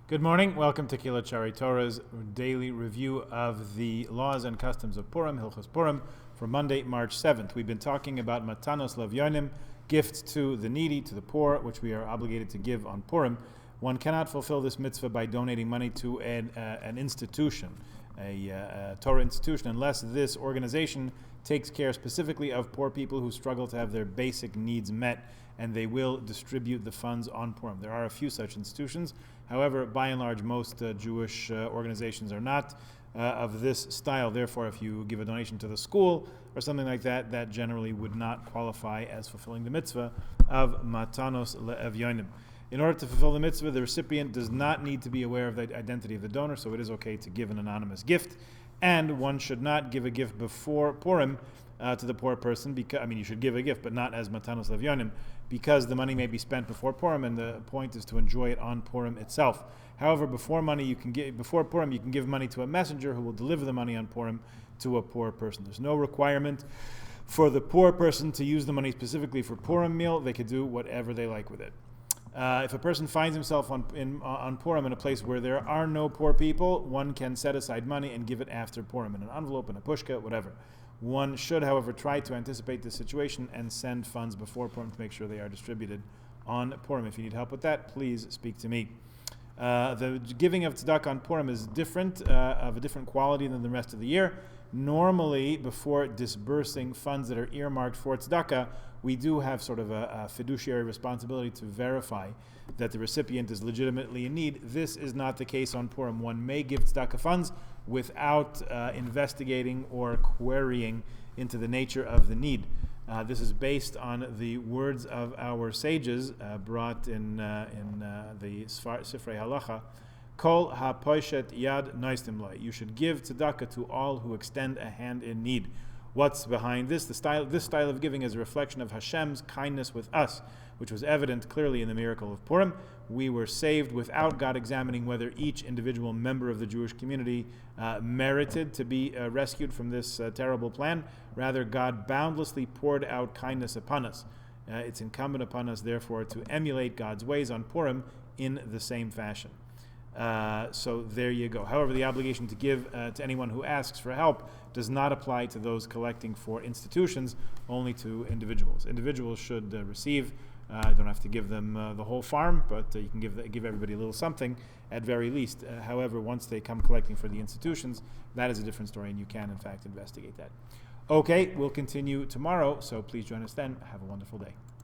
Good morning. Welcome to Kilat Shari Torah's daily review of the laws and customs of Purim, Hilchos Purim, for Monday, March 7th. We've been talking about matanos lavyonim, gifts to the needy, to the poor, which we are obligated to give on Purim. One cannot fulfill this mitzvah by donating money to an institution, a Torah institution, unless this organization takes care specifically of poor people who struggle to have their basic needs met, and they will distribute the funds on Purim. There are a few such institutions. However, by and large, most Jewish organizations are not of this style. Therefore, if you give a donation to the school or something like that, that generally would not qualify as fulfilling the mitzvah of matanos le'evyonim. In order to fulfill the mitzvah, the recipient does not need to be aware of the identity of the donor, so it is okay to give an anonymous gift. And one should not give a gift before Purim to the poor person. Because you should give a gift, but not as matanos lavyonim, because the money may be spent before Purim, and the point is to enjoy it on Purim itself. However, before Purim, you can give money to a messenger who will deliver the money on Purim to a poor person. There's no requirement for the poor person to use the money specifically for Purim meal. They could do whatever they like with it. If a person finds himself on Purim in a place where there are no poor people, one can set aside money and give it after Purim in an envelope, in a pushka, whatever. One should, however, try to anticipate the situation and send funds before Purim to make sure they are distributed on Purim. If you need help with that, please speak to me. The giving of tzedakah on Purim is different, of a different quality than the rest of the year. Normally, before disbursing funds that are earmarked for tzedakah, we do have sort of a fiduciary responsibility to verify that the recipient is legitimately in need. This is not the case on Purim. One may give tzedakah funds without investigating or querying into the nature of the need. This is based on the words of our sages brought in the Sifrei Halacha. Kol ha-poshet yad noistim lo. You should give tzedakah to all who extend a hand in need. What's behind this? This style of giving is a reflection of Hashem's kindness with us, which was evident clearly in the miracle of Purim. We were saved without God examining whether each individual member of the Jewish community merited to be rescued from this terrible plan. Rather, God boundlessly poured out kindness upon us. It's incumbent upon us, therefore, to emulate God's ways on Purim in the same fashion. So there you go. However, the obligation to give to anyone who asks for help does not apply to those collecting for institutions, only to individuals. Individuals should receive. Don't have to give them the whole farm, but you can give everybody a little something at very least. However, once they come collecting for the institutions, that is a different story, and you can, in fact, investigate that. Okay, we'll continue tomorrow, so please join us then. Have a wonderful day.